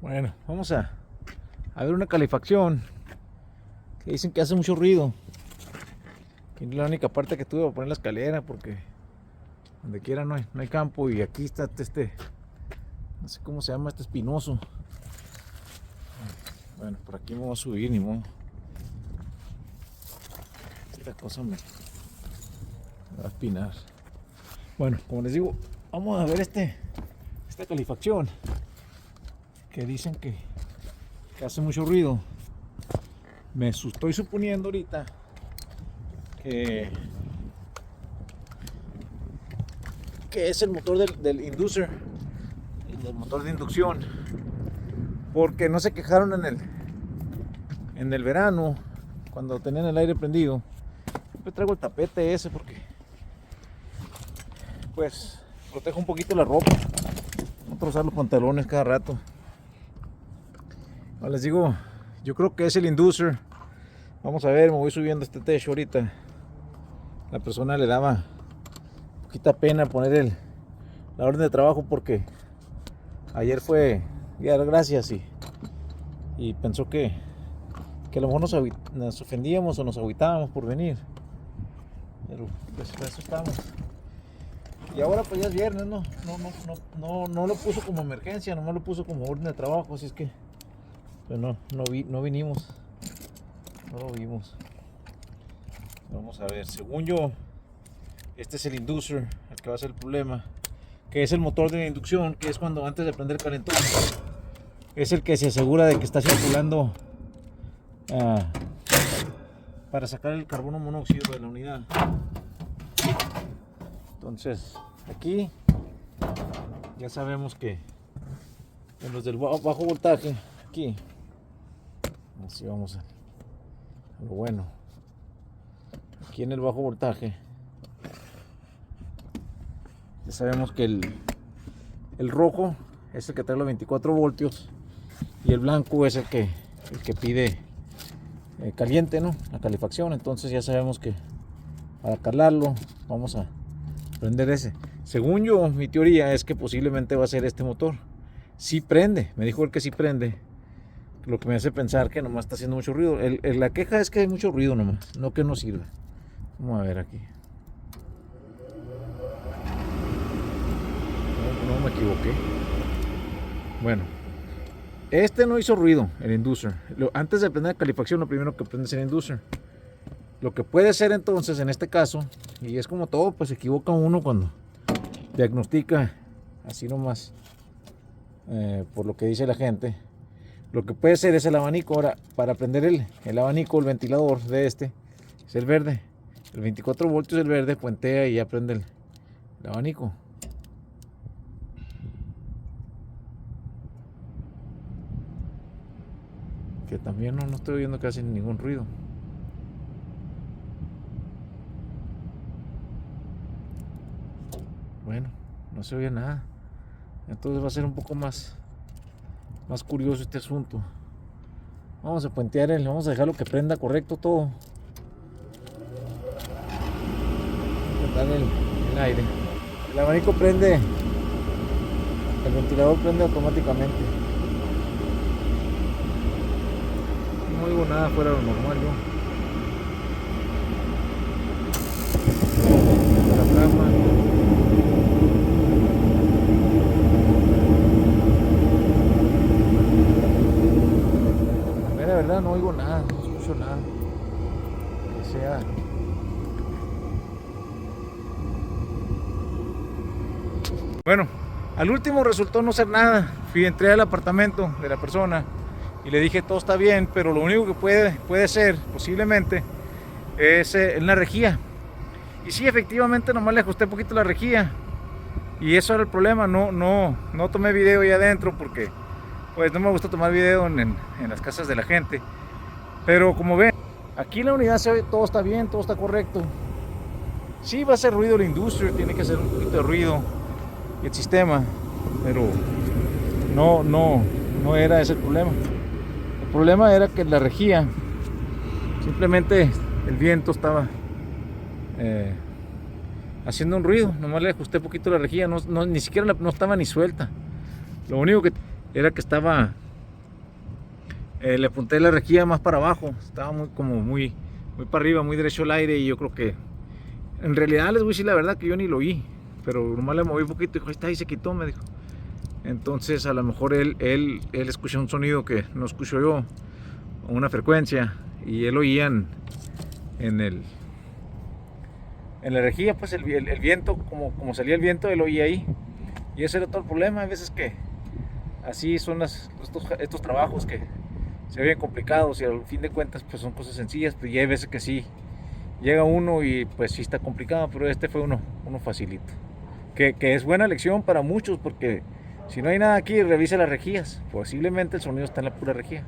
Bueno, vamos a ver una calefacción que dicen que hace mucho ruido. Que es la única parte que tuve para poner la escalera porque donde quiera no hay campo, y aquí está no sé cómo se llama, este espinoso. Bueno, por aquí me voy a subir, ni modo. Esta cosa me va a espinar. Bueno, como les digo, vamos a ver esta calefacción que dicen que hace mucho ruido. Estoy suponiendo ahorita que es el motor del inducer, el motor de inducción, porque no se quejaron en el verano cuando tenían el aire prendido. Siempre traigo el tapete ese porque pues protege un poquito la ropa, no trozar los pantalones cada rato. Les digo, yo creo que es el inducer. Vamos a ver, me voy subiendo este techo ahorita. La persona le daba poquita pena poner la orden de trabajo porque ayer fue día de gracias y pensó que a lo mejor nos ofendíamos o nos agüitábamos por venir, pero pues para eso estamos. Y ahora pues ya es viernes, no lo puso como emergencia, nomás lo puso como orden de trabajo, así es que pues no vinimos, no lo vimos. Vamos a ver, según yo, este es el inducer, el que va a ser el problema, que es el motor de la inducción, que es cuando antes de prender el calentón, es el que se asegura de que está circulando para sacar el carbono monóxido de la unidad. Entonces, aquí ya sabemos que en los del bajo voltaje, aquí, así vamos a lo bueno. Aquí en el bajo voltaje ya sabemos que el rojo es el que trae los 24 voltios y el blanco es el que pide caliente, ¿no? La calefacción. Entonces ya sabemos que para calarlo vamos a prender ese. Según yo, mi teoría es que posiblemente va a ser este motor. Sí prende, me dijo él que sí prende, lo que me hace pensar que nomás está haciendo mucho ruido. La queja es que hay mucho ruido nomás, no que no sirva. Vamos a ver aquí. No me equivoqué. Bueno, este no hizo ruido, el inducer. Antes de prender la calefacción, lo primero que prende es el inducer. Lo que puede ser entonces en este caso, y es como todo, pues se equivoca uno cuando diagnostica así nomás, por lo que dice la gente. Lo que puede ser es el abanico. Ahora, para prender el abanico, el ventilador de este es el verde. El 24 voltios el verde, puentea y ya prende el abanico. Que también no estoy oyendo casi ningún ruido. Bueno, no se oye nada. Entonces va a ser un poco más curioso este asunto. Vamos a puentear vamos a dejarlo que prenda correcto todo. El aire. El abanico prende, el ventilador prende automáticamente. No oigo nada fuera de lo normal yo. La cama. La verdad no oigo nada, no escucho nada que sea. Bueno, al último resultó no ser nada. Entré al apartamento de la persona y le dije todo está bien, pero lo único que puede ser posiblemente es la rejilla. Y sí, efectivamente nomás le ajusté un poquito la rejilla y eso era el problema. No tomé video ahí adentro porque pues no me gusta tomar video en las casas de la gente. Pero como ven, aquí en la unidad se ve, todo está bien, todo está correcto. Sí va a hacer ruido el inducer, tiene que hacer un poquito de ruido el sistema, pero no era ese el problema. El problema era que la rejilla, simplemente el viento estaba haciendo un ruido. Nomás le ajusté un poquito la rejilla, ni siquiera no estaba ni suelta. Lo único que era que estaba Le apunté la rejilla más para abajo, estaba muy para arriba, muy derecho al aire, y yo creo que en realidad les voy a decir la verdad que yo ni lo oí, pero nomás le moví un poquito y dijo, ahí está, ahí se quitó, me dijo. Entonces a lo mejor él escuchó un sonido que no escucho yo, una frecuencia, y él oía en la rejilla, pues el viento, como salía el viento, él oía ahí. Y ese era todo el problema. Hay veces que así son estos trabajos que se ven complicados y al fin de cuentas pues son cosas sencillas, pues, y hay veces que sí llega uno y pues sí está complicado, pero este fue uno facilito, que es buena lección para muchos, porque si no hay nada aquí, revise las rejillas, posiblemente el sonido está en la pura rejilla.